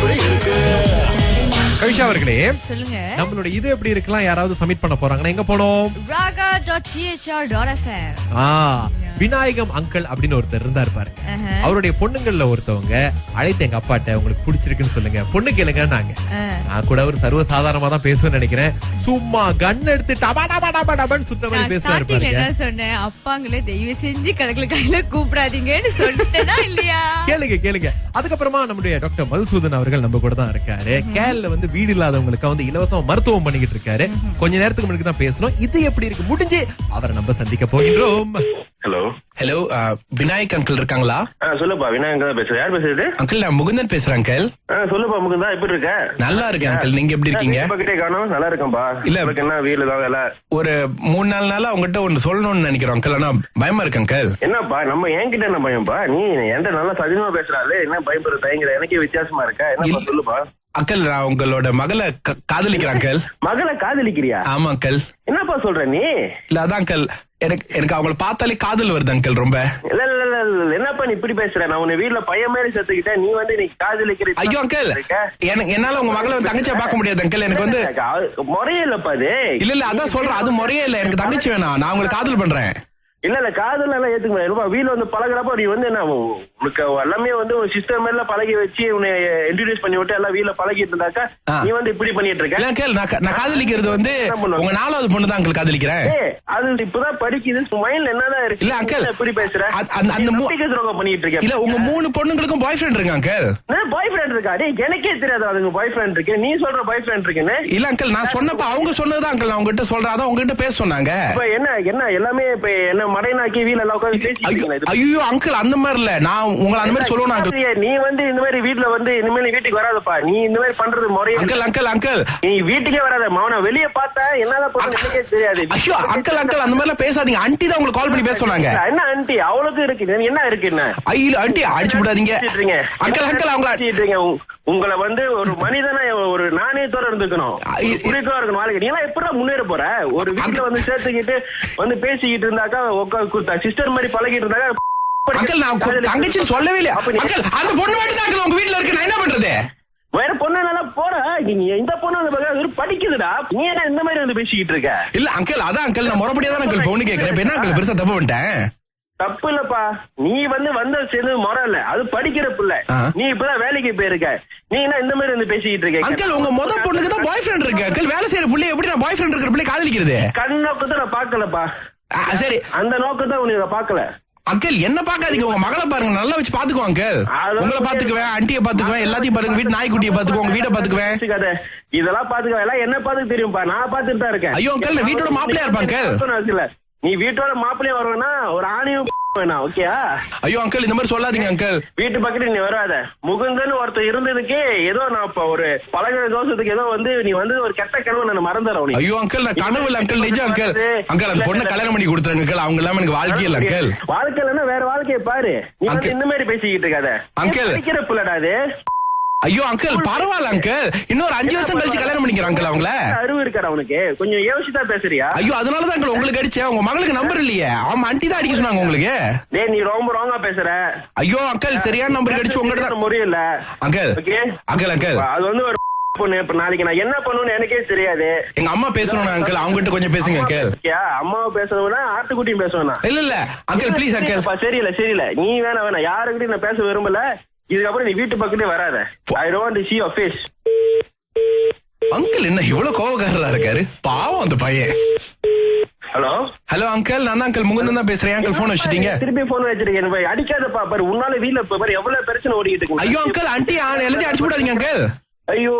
எப்படி இருக்கு? கவிஷா அவர்களே, சொல்லுங்க. நம்மளோட இது எப்படி இருக்கலாம் யாராவது சப்மிட் பண்ண போறாங்கன்னா எங்க போனோம்? raga.thr.fm. விநாயகம் அங்கிள் அப்படின்னு ஒருத்தர் இருந்தாரு பாருங்க. அவருடைய பொண்ணுங்கள்ல ஒருத்தவங்க அழைத்து எங்க அப்பாட்ட உங்களுக்கு பிடிச்சிருக்குன்னு சொல்லுங்க, பொண்ணு கேளுங்க. நான் கூட ஒரு சர்வ சாதாரணமா தான் பேசுவேன்னு நினைக்கிறேன். சும்மா கன் எடுத்து டபா டபா டபா டபான்னு சுத்த மாதிரி பேசுவாரு பாருங்க. என்ன சொன்னேன்? அப்பாங்களே தயவு செஞ்சு கடற்கரை கையில கூப்பிடாதீங்கன்னு சொல்லிட்டேனா இல்லையா? கேளுங்க கேளுங்க. அதுக்கப்புறமா நம்முடைய டாக்டர் மதுசூதன் அவர்கள் நம்ம கூட தான் இருக்காரு. கேரள வந்து வீடு இல்லாதவங்களுக்கு வந்து இலவசமா மருத்துவம் பண்ணிக்கிட்டு இருக்காரு. கொஞ்ச நேரத்துக்கு முன்னாடி தான் பேசணும். இது எப்படி இருக்கு முடிஞ்சு அவரை நம்ம சந்திக்க போகின்றோம். ஹலோ ஹலோ, விநாயக் அங்கிள் இருக்காங்களா? சொல்லுப்பா, விநாயகன் தான் பேசுறேன். யார் பேசுறது? அங்கிள், நான் முகுந்தன் பேசுறேன் அங்கிள். சொல்லுப்பா முகுந்தா, எப்படி இருக்க? நல்லா இருக்கேன் அங்கிள், நீங்க எப்படி இருக்கீங்க? கிட்டே காணோம். நல்லா இருக்கேன்பா. இல்ல, என்ன வீட்டுல தான் வேலை? ஒரு 3-4 நாளா உங்ககிட்ட ஒன்னு சொல்லணும்னு நினைக்கிறோம் அங்கிள், ஆனா பயமா இருக்கு அங்கிள். என்னப்பா, நம்ம என்கிட்ட என்ன பயம்பா? நீ என்கிட்ட நல்லா சதிமா பேசுறாரு, என்ன பயப்படுற தயங்குற? எனக்கே வித்தியாசமா இருக்கா? என்னப்பா சொல்லுப்பா. அங்கிள், நான் உங்களோட மகளை காதலிக்கிறேன் அங்கிள். மகளை காதலிக்கிறியா? ஆமா அங்கிள். என்னப்பா சொல்ற நீ? இல்ல அதான் அங்கிள், எனக்கு அவங்கள பார்த்தாலே காதல் வருது அங்கிள் ரொம்ப. இல்ல இல்ல இல்ல, என்னப்பா நீ இப்படி பேசுற? நான் உன்னை வீட்டுல பையன் மாதிரி சேர்த்துக்கிட்டேன், நீ வந்து நீ காதலிக்கிற. ஐயோ அங்கிள், என்னால உங்க மகளை தங்கச்சியா பார்க்க முடியாது அங்கிள். எனக்கு வந்து முறையே இல்லப்பா அது. இல்ல இல்ல, அதான் சொல்றேன், அது முறையே இல்ல. எனக்கு தங்கச்சி வேணாம், நான் உங்களுக்கு காதல் பண்றேன். இல்ல இல்ல, காதல் எல்லாம் ஏத்துக்க முடியாது. வீட்டுல வந்து பழகிறப்ப நீ வந்து என்ன உனக்கு எல்லாமே வந்து ஒரு சிஸ்டம் எல்லாம் பழகி வச்சு உன்னை இன்ட்ரோடியூஸ் பண்ணி விட்டு எல்லாம் வீட்டுல பழகிட்டு இருந்தாக்கா நீ வந்து இப்படி பண்ணிட்டு இருக்க. நான் காதலிக்கிறது வந்து உங்க 4வது பொண்ணு தான் அங்கிள் காதலிக்கிறேன். அது இப்பதான் படிக்குது, மைண்ட்ல என்னதான் இருக்கு? இல்ல அங்கிள், எப்படி பேசுற? பண்ணிட்டு இருக்கேன். இல்ல, உங்க 3 பொண்ணுங்களுக்கும் பாய் ஃப்ரெண்ட் இருக்கு அங்கிள். பாய் ஃப்ரெண்ட் இருக்கா? எனக்கே தெரியாது அதுங்க பாய் ஃப்ரெண்ட் இருக்கு. நீ சொல்ற பாய் ஃப்ரெண்ட் இருக்குன்னு. இல்ல அங்கிள், நான் சொன்னப்ப அவங்க சொன்னதுதான் அங்கிள், நான் உங்ககிட்ட சொல்றேன். அதான் உங்ககிட்ட பேச சொன்னாங்க. இப்ப என்ன எல்லாமே இப்ப என்ன மடைனாக்கி வீட்டுல எல்லாம் உட்காந்து பேசிட்டு. ஐயோ அங்கிள், அந்த மாதிரி இல்ல, நான் உங்களை அந்த மாதிரி சொல்லுவேன் அங்கிள். நீ வந்து இந்த மாதிரி வீட்டுல வந்து இனிமேல் வீட்டுக்கு வராதப்பா. நீ இந்த மாதிரி பண்றது முறையே. அங்கிள் அங்கிள் அங்கிள், நீ வீட்டுக்கே வராத. மவன வெளியே பார்த்தா என்னதான் பண்ணே தெரியாது. ஐயோ அங்கிள் அங்கிள், அந்த மாதிரி பேசாதீங்க. ஆண்டி தான் உங்களுக்கு கால் பண்ணி பேச சொன்னாங்க. என்ன ஆண்டி? அவளுக்கு இருக்கு என்ன இருக்கு? என்ன ஐயோ ஆண்டி, அடிச்சு விடாதீங்க அங்கிள். அங்கிள் அவங்கள உங்களை வந்து ஒரு மனிதனா ஒரு நாணயத்தோட இருந்துக்கணும், குறிக்கோளா இருக்கணும் வாழ்க்கை. நீ எல்லாம் எப்படி முன்னேற போற? ஒரு வீட்டுல வந்து சேர்த்துக்கிட்டு வந்து பேசிக்கிட்டு இருந்தாக்கா உட்காந்து சிஸ்டர் மாதிரி பழகிட்டு இருந்தாக்கா. அங்கிள், நான் தங்கச்சி சொல்லவே இல்லையா அங்கிள்? அந்த பொண்ணு மட்டும் தான் உங்க வீட்டுல இருக்கு, நான் என்ன பண்றது? வேற பொண்ணு நல்லா போற, இந்த பொண்ணு படிக்குதுடா. நீ என்ன இந்த மாதிரி வந்து பேசிக்கிட்டு இருக்க? இல்ல அங்கிள், அதான் அங்கிள், நான் முறைப்படியா தான் அங்கிள் பொண்ணு கேட்கிறேன். என்ன அங்கிள் பெருசா தப்பு பண்ணிட்டேன்? தப்பு இல்லப்பா, நீ வந்து சேர்ந்து முறை இல்ல, அது படிக்கிற பிள்ளை. நீ இப்பதான் வேலைக்கு போயிருக்க, நீ என்ன இந்த மாதிரி வந்து பேசிக்கிட்டு இருக்க? அங்கிள், உங்க மொத பொண்ணுக்கு தான் பாய் ஃப்ரெண்ட் இருக்கு அங்கிள். வேலை செய்யற பிள்ளை எப்படி நான் பாய் ஃப்ரெண்ட் இருக்கிற பிள்ளை காதலிக்கிறது? கண் நோக்கத்தை நான் பாக்கலப்பா. சரி, அந்த நோக்கத்தை உனக்கு பாக்கல. அங்கிள், என்ன பாக்காதீங்க, உங்க மகளை பாருங்க, நல்லா வச்சு பாத்துக்குவோம் அங்கிள். உங்களை பாத்துக்குவேன், ஆண்டியை பாத்துக்குவேன், எல்லாத்தையும் பாருங்க, வீட்டு நாய்க்குட்டியை பாத்துக்குவோம், உங்க வீட்டை பாத்துக்குவேன். இதெல்லாம் பாத்துக்குவேன், எல்லாம் என்ன பாத்துக்கு தெரியும்பா? நான் பாத்துட்டு தான் இருக்கேன். ஐயோ அங்கிள், வீட்டோட மாப்பிள்ளையா இருப்பாங்க. நீ வீட்டோட மாப்பிள்ளையா வருவேன்னா ஒரு ஆணையும் வேணாம், ஓகேயா? ஐயோ அங்கிள், இந்த மாதிரி சொல்லாதீங்க அங்கிள். வீட்டு பக்கத்துல நீ வராத. முகுந்தன் ஒருத்தர் இருந்ததுக்கு ஏதோ நான் இப்ப ஒரு பழகிற தோஷத்துக்கு ஏதோ வந்து நீ வந்து ஒரு கெட்ட கனவு நான் மறந்துடுறேன். ஐயோ அங்கிள், நான் கனவு இல்ல அங்கிள், நிஜம் அங்கிள். அங்கிள், அந்த பொண்ணை கல்யாணம் பண்ணி கொடுத்துருங்க அங்கிள். அவங்க இல்லாம எனக்கு வாழ்க்கையே இல்ல அங்கிள். வாழ்க்கை இல்லைன்னா வேற வாழ்க்கையை பாரு. நீ வந்து இந்த மாதிரி பேசிக்கிட்டு இருக்காத அங்கிள். படிக்கிற பிள்ளடா அது. ஐயோ அங்கிள், பரவாயில்ல அங்கிள், இன்னொரு 5 வருஷம் கழிச்சு கல்யாணம் பண்ணிக்கிறான் அங்கிள். அவங்கள அறிவு இருக்காரு அவனுக்கு, கொஞ்சம் யோசிச்சா பேசுறியா? ஐயோ, அதனாலதான் அங்கிள் உங்களுக்கு அடிச்சேன். உங்க மகளுக்கு நம்பர் இல்லையே, அவன் ஆண்டி தான் அடிக்க சொன்னாங்க உங்களுக்கு. டேய், நீ ரொம்ப ராங்கா பேசுற. ஐயோ அங்கிள், சரியான நம்பர் அடிச்சு உங்ககிட்ட தான் முறையில்ல அங்கிள். அங்கிள் அங்கிள், அது வந்து ஒரு பொண்ணு. இப்ப நாளைக்கு நான் என்ன பண்ணுவேன்னு எனக்கே தெரியாது. எங்க அம்மா பேசணும் அங்கிள், அவங்க கிட்ட கொஞ்சம் பேசுங்க அங்கிள். அம்மாவை பேசணும்னா ஆட்டுக்குட்டியும் பேசணும். இல்ல இல்ல அங்கிள், ப்ளீஸ் அங்கிள். சரியில்ல, நீ வேணாம், யாருக்கிட்டையும் நான் பேச விரும்பல. இதுக்கப்புறம் நீ வீட்டு பக்கத்தே வராத. I don't want to see your face. Uncle என்ன இவ்வளவு கோவக்காரரா இருக்காரு, பாவம் அந்த பையன். ஹலோ ஹலோ அங்கிள், நான் அங்கிள் முகுந்தன் தான் பேசுறேன். அங்கிள் போன் வச்சிட்டீங்க? திருப்பி போன் வச்சிருக்கேன். அடிக்காதப்பா, பாரு உன்னால வீட்டுல பாரு எவ்வளவு பிரச்சனை ஓடிக்கிட்டு இருக்கு. ஐயோ அங்கிள், ஆண்டி எல்லாத்தையும் அடிச்சு விடாதீங்க அங்கிள். ஐயோ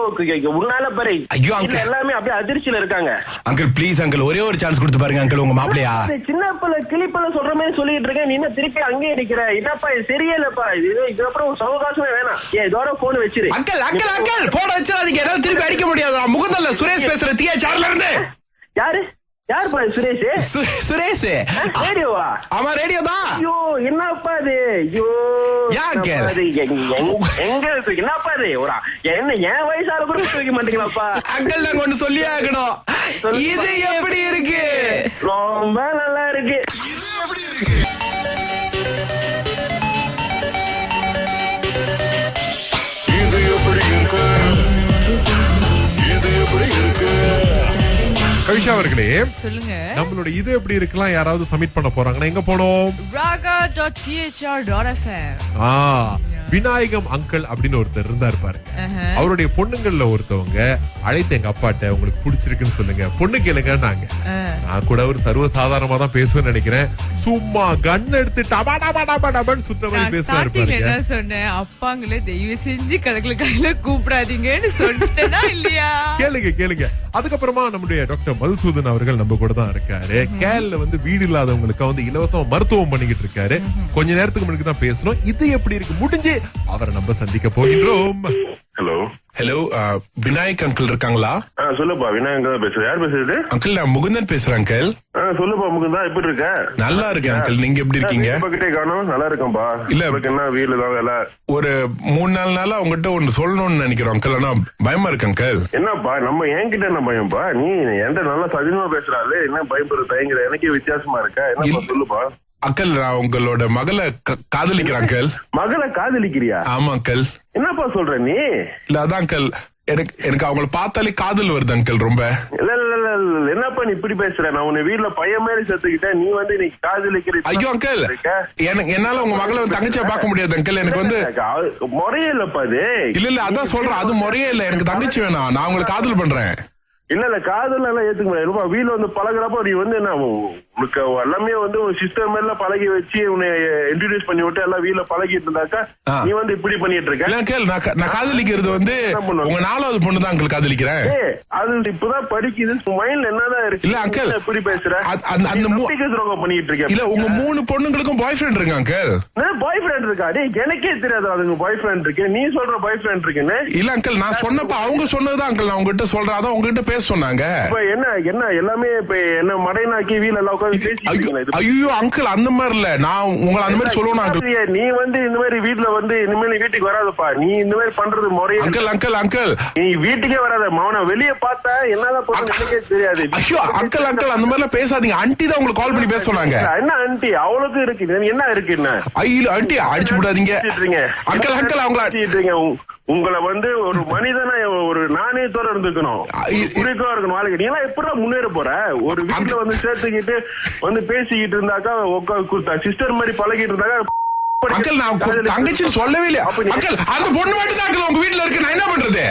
உன்னால பாரு. ஐயோ அங்கிள், எல்லாமே அப்படியே அதிர்ச்சியில இருக்காங்க. அங்கிள் ப்ளீஸ் அங்கிள், ஒரே ஒரு சான்ஸ் கொடுத்து பாருங்க அங்கிள். உங்க மாப்பிளையா சின்ன பிள்ளை கிளிப்பல சொல்ற மாதிரி சொல்லிட்டு இருக்கேன், நீ என்ன திருப்பி அங்கேயே நிக்கிற? என்னப்பா இது சரியில்லப்பா. இதுக்கப்புறம் சவகாசமே வேணாம். இதோட போன் வச்சிரு அங்கிள். அங்கிள் அங்கிள், போன் வச்சிடாதீங்க, என்னால திருப்பி அடிக்க முடியாது. முகுந்தன்ல சுரேஷ் பேசுற, THRல இருந்து. யாருப்பா சுரேஷ்? சுரேஷ் ரேடியோவா? ஆமா ரேடியோ தான். ஐயோ என்னப்பா இது? ஐயோ எங்க இருக்கு? என்னப்பா இது? என்ன என் வயசால கூட வைக்க மாட்டீங்களாப்பா? அங்கிள், நாங்க ஒண்ணு சொல்லியே ஆகணும். இது எப்படி இருக்கு? ரொம்ப நல்லா இருக்கு. இது எப்படி இருக்கு? நிஷா அவர்களே, சொல்லுங்க. நம்மளோட இது எப்படி இருக்கலாம், யாராவது சப்மிட் பண்ண போறாங்கன்னா எங்க போனோம்? raga.thr.fm. விநாயகம் அங்கிள் அப்படின்னு ஒருத்தர் இருந்தாரு பாருங்க. அவருடைய பொண்ணுங்கள்ல ஒருத்தவங்க அழைத்து எங்க அப்பாட்ட உங்களுக்கு பிடிச்சிருக்குன்னு சொல்லுங்க, பொண்ணு கேளுங்க நாங்க. நான் கூட ஒரு சர்வ சாதாரணமா தான் பேசுவேன்னு நினைக்கிறேன். சும்மா கன் எடுத்து டபா டபா டபா டபான்னு சுத்த மாதிரி பேசுறாரு பாருங்க. என்ன சொன்னேன், அப்பாங்களே தயவு செஞ்சு கடற்கரை கையில கூப்பிடாதீங்கன்னு சொல்லிட்டேனா இல்லையா? கேளுங்க கேளுங்க. அதுக்கப்புறமா நம்முடைய டாக்டர் மதுசூதன் அவர்கள் நம்ம கூட தான் இருக்காரு. கேரள வந்து வீடு இல்லாதவங்களுக்கு வந்து இலவசமா மருத்துவம் பண்ணிக்கிட்டு இருக்காரு. கொஞ்ச நேரத்துக்கு முன்னாடி தான் பேசணும். இது எப்படி இருக்கு முடிஞ்சு அவரை நம்ம சந்திக்க போகின்றோம். ஹலோ ஹலோ, விநாயக் அங்கிள் இருக்காங்களா? சொல்லுப்பா, விநாயகன் தான் பேசுறேன். யார் பேசுறது? அங்கிள், நான் முகுந்தன் பேசுறேன் அங்கிள். சொல்லுப்பா முகுந்தா, எப்படி இருக்க? நல்லா இருக்கேன் அங்கிள், நீங்க எப்படி இருக்கீங்க? காணும். நல்லா இருக்கேன்பா. இல்ல, என்ன வீட்டுல தான் வேலை? ஒரு 3-4 நாளா உங்ககிட்ட ஒன்று சொல்லணும்னு நினைக்கிறோம் அங்கிள், ஆனா பயமா இருக்கு அங்கிள். என்னப்பா, நம்ம என்கிட்ட என்ன பயம்பா? நீ என்கிட்ட நல்லா சதிமா பேசுறாரு, என்ன பயப்படுற தயங்குற? எனக்கே வித்தியாசமா இருக்க. என்னப்பா சொல்லுப்பா. அங்கிள், நான் உங்களோட மகளை காதலிக்கிறேன் அங்கிள். மகளை காதலிக்கிறியா? ஆமா அங்கிள். என்னப்பா சொல்ற நீ? இல்ல, அதான் அங்கிள், எனக்கு அவங்கள பார்த்தாலே காதல் வருது அங்கிள் ரொம்ப. இல்ல இல்ல இல்ல, என்னப்பா நீ இப்படி பேசுற? நான் உன்னை வீட்டுல பையன் மாதிரி செத்துக்கிட்டேன், நீ வந்து நீ காதலிக்கிற. ஐயோ அங்கிள், என்னால உங்க மகளை தங்கச்சியா பார்க்க முடியாது அங்கிள். எனக்கு வந்து முறையே இல்லப்பா அது. இல்ல இல்ல, அதான் சொல்றேன், அது முறையே இல்ல. எனக்கு தங்கச்சி வேணாம், நான் உங்களை காதல் பண்றேன். இல்ல இல்ல, காதல் எல்லாம் ஏத்துக்க முடியாது. வீட்டுல வந்து பழகுறப்ப நீ வந்து என்ன உனக்கு எல்லாமே வந்து ஒரு சிஸ்டம் மேல பழகி வச்சு உன்னை இன்ட்ரோடியூஸ் பண்ணி விட்டு எல்லாம் வீட்டுல பழகிட்டு இருந்தாக்கா நீ வந்து இப்படி பண்ணிட்டு இருக்க. நான் காதலிக்கிறது வந்து உங்க 4வது பொண்ணு தான் அங்கிள் காதலிக்கிறேன். அது இப்பதான் படிக்குது, மைண்ட்ல என்னதான் இருக்கு? இல்ல அங்கிள், எப்படி பேசுற? துரோகம் பண்ணிட்டு இருக்க. இல்ல, உங்க 3 பொண்ணுங்களுக்கும் பாய் ஃப்ரெண்ட் இருக்கு அங்கிள். பாய் ஃப்ரெண்ட் இருக்கா? எனக்கே தெரியாது அதுங்க பாய் ஃப்ரெண்ட் இருக்கு. நீ சொல்ற பாய் ஃப்ரெண்ட் இருக்குன்னு. இல்ல அங்கிள், நான் சொன்னப்ப அவங்க சொன்னதுதான் அங்கிள், நான் உங்ககிட்ட சொல்றேன். அதான் உங்ககிட்ட பேச சொன்னாங்க. என்ன எல்லாமே இப்ப என்ன மடைனாக்கி வீல எல்லாம் உட்காந்து பேசி. ஐயோ அங்கிள், அந்த மாதிரி இல்ல, நான் உங்களை அந்த மாதிரி சொல்லணும் அங்கிள். நீ வந்து இந்த மாதிரி வீட்டுல வந்து இனிமேல் வீட்டுக்கு வராதப்பா. நீ இந்த மாதிரி பண்றது முறையே. அங்கிள் அங்கிள் அங்கிள், நீ வீட்டுக்கே வராத. மவன வெளியே பார்த்தா என்னதான் பண்ண எனக்கே தெரியாது. ஐயோ அங்கிள் அங்கிள், அந்த மாதிரி பேசாதீங்க. ஆண்டி தான் உங்களுக்கு கால் பண்ணி பேச சொன்னாங்க. என்ன ஆண்டி? அவ்வளவுக்கு இருக்கு என்ன இருக்கு? என்ன ஐயோ ஆண்டி, அடிச்சு விடாதீங்க அங்கிள். அங்கிள் அவங்கள உங்களை வந்து ஒரு மனிதனா ஒரு நாணயத்தோட இருந்துக்கணும், குறிக்கோளா இருக்கணும் வாழ்க்கை. நீ எல்லாம் எப்படி முன்னேற போற? ஒரு வீட்டுல வந்து சேர்த்துக்கிட்டு வந்து பேசிக்கிட்டு இருந்தாக்கா, சிஸ்டர் மாதிரி பழகிட்டு இருந்தாக்கா. அங்கிள், நான் தங்கச்சி சொல்லவே இல்லையா அங்கிள்? அந்த பொண்ணு மட்டும் தான் உங்க வீட்டுல இருக்கு, நான் என்ன பண்றது?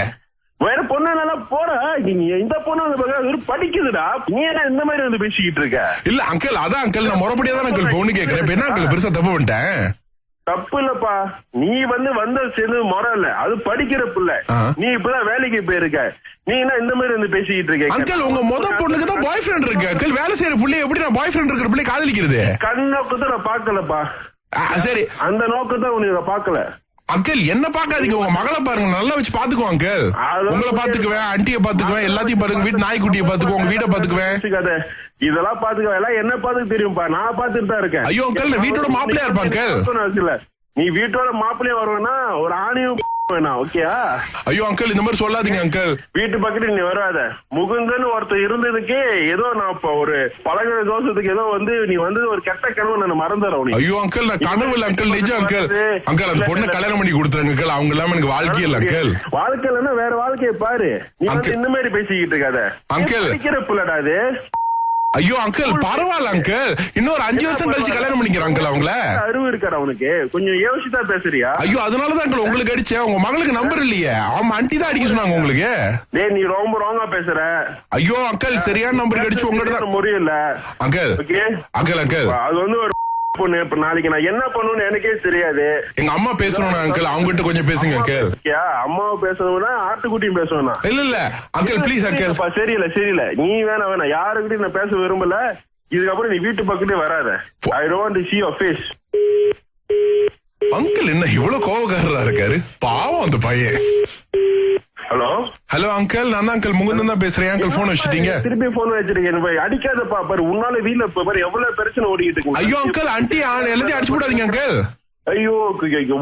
வேற பொண்ணு நல்லா போற. நீங்க இந்த பொண்ணு வந்து படிக்குதுடா, நீ என்ன இந்த மாதிரி வந்து பேசிக்கிட்டு இருக்க? இல்ல அங்கிள், அதான் அங்கிள், நான் முறைப்படியா தான் அங்கிள் பொண்ணு கேட்கிறேன். என்ன அங்கிள் பெருசா தப்பு பண்ணிட்டேன்? தப்பு இல்லப்பா, நீ வந்து சேர்ந்து முறை இல்ல, அது படிக்கிற பிள்ளை. நீ இப்பதான் வேலைக்கு போயிருக்க, நீ என்ன இந்த மாதிரி வந்து பேசிக்கிட்டு இருக்க? அங்கிள், உங்க பொண்ணுக்கு தான் பாய் ஃப்ரெண்ட் இருக்கு அங்கிள். வேலை செய்யற பிள்ளை எப்படி நான் பாய் ஃப்ரெண்ட் இருக்கிற பிள்ளை காதலிக்கிறது? கண்ணோக்கத்தை நான் பாக்கலப்பா. சரி, அந்த நோக்கத்தை உனக்கு பாக்கல அங்கிள். என்ன பாக்காதீங்க, உங்க மகளை பாருங்க, நல்லா வச்சு பாத்துக்குவோம் அங்கிள். உங்களை பாத்துக்குவேன், ஆண்டியை பாத்துக்குவேன், எல்லாத்தையும் பாருங்க, வீட்டு நாய்க்குட்டியை பாத்துக்குவோம், உங்க வீட்டை பாத்துக்குவேன். இதெல்லாம் பாத்துக்க எல்லாம் என்ன பாத்துக்க தெரியும்பா, நான் பாத்துட்டு தான் இருக்கேன். ஐயோ அங்கிள், வீட்டோட மாப்பிள்ளையா இருப்பாங்க. நீ வீட்டோட மாப்பிள்ளையா வருவேன்னா ஒரு ஆணையும் வேணாம், ஓகேயா? ஐயோ அங்கிள், இந்த மாதிரி சொல்லாதீங்க அங்கிள். வீட்டு பக்கத்துல நீ வராத. முகுந்தன் ஒருத்தர் இருந்ததுக்கு ஏதோ நான் இப்ப ஒரு பழகிற தோஷத்துக்கு ஏதோ வந்து நீ வந்து ஒரு கெட்ட கனவு நான் மறந்துடுறேன். ஐயோ அங்கிள், நான் கனவு இல்ல அங்கிள், நிஜம் அங்கிள். அங்கிள், அந்த பொண்ணை கல்யாணம் பண்ணி கொடுத்துருங்க அங்கிள். அவங்க இல்லாம எனக்கு வாழ்க்கை இல்ல அங்கிள். வாழ்க்கை இல்லன்னா வேற வாழ்க்கையை பாரு. நீ வந்து இந்த மாதிரி பேசிக்கிட்டு இருக்காத அங்கிள். படிக்கிற பிள்ளடா அது. ஐயோ அங்கிள், பரவாயில்ல அங்கிள், இன்னொரு 5 வருஷம் கழிச்சு கல்யாணம் பண்ணிக்கிறான் அங்கிள். அவங்கள அறிவு இருக்காரு அவனுக்கு, கொஞ்சம் யோசிச்சுதான் பேசுறியா? ஐயோ, அதனாலதான் அங்கிள் உங்களுக்கு அடிச்சேன். உங்க மகளுக்கு நம்பர் இல்லையே, அவன் ஆண்டி தான் அடிக்க சொன்னாங்க உங்களுக்கு. டேய், நீ ரொம்ப ராங்கா பேசுற. ஐயோ அங்கிள், சரியான நம்பர் அடிச்சு உங்ககிட்ட தான் முடியல அங்கிள். அங்கிள் அங்கிள், அது வந்து ஒரு பொண்ணு. இப்ப நாளைக்கு நான் என்ன பண்ணுன்னு எனக்கே தெரியாது. எங்க அம்மா பேசணும் அங்கிள், அவங்க கிட்ட கொஞ்சம் பேசுங்க அங்கிள். அம்மாவை பேசணும்னா ஆட்டுக்குட்டியும் பேசணும். இல்ல இல்ல அங்கிள், ப்ளீஸ் அங்கிள். சரியில்ல, நீ வேணாம், யாருக்கிட்டையும் நான் பேச விரும்பல. இதுக்கப்புறம் நீ வீட்டு பக்கத்தே வராத. I don't want to see your face. Uncle என்ன இவ்வளவு கோவக்காரரா இருக்காரு, பாவம் அந்த பையன். ஹலோ அங்கிள், நான் தான் அங்கிள் முகுந்தன் தான் பேசுறேன். அங்கிள் போன் வச்சுட்டீங்க? திருப்பி போன் வச்சிருக்கேன். அடிக்காதப்பா, பாரு உன்னால வீட்டுல பாரு எவ்வளவு பிரச்சனை ஓடிக்கிட்டு இருக்கு. ஐயோ அங்கிள், ஆண்டி எல்லாத்தையும் அடிச்சு போடாதீங்க அங்கிள். ஐயோ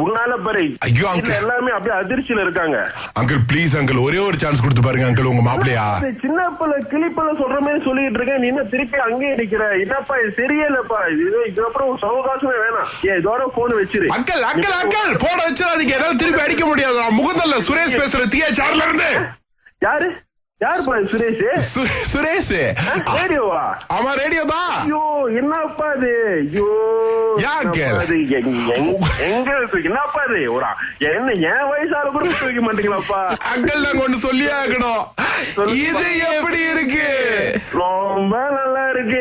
உன்னால பாரு. ஐயோ அங்கிள், எல்லாருமே அப்படியே அதிர்ச்சியில இருக்காங்க. அங்கிள் ப்ளீஸ் அங்கிள், ஒரே ஒரு சான்ஸ் கொடுத்து பாருங்க அங்கிள். உங்க மாப்பிள்ளையா சின்ன பிள்ளை கிளிப்பல சொல்ற மாதிரி சொல்லிட்டு இருக்கேன், நீ என்ன திருப்பி அங்கே அடிக்கிற? என்னப்பா இது சரியில்லப்பா. இதுக்கப்புறம் சவகாசமே வேணாம். இதோட போன் வச்சிரு. அங்கிள் அங்கிள் அங்கிள், போன வச்சிடாதீங்க, என்னால திருப்பி அடிக்க முடியாது. நான் முகுந்தல்ல சுரேஷ் பேசுறேன், THR இருந்து. யாரு? யாருப்பா சுரேஷ்? சுரேஷ் ரேடியோவா? ஆமா ரேடியோ தான். ஐயோ என்னப்பா அது? ஐயோ யாருக்கு எங்க என்னப்பா அது? ஒரு என்ன என் வயசால கூட வைக்க மாட்டீங்களாப்பா? அங்கிள் நாங்க ஒண்ணு சொல்லியே ஆகணும். இது எப்படி இருக்கு? ரொம்ப நல்லா இருக்கு.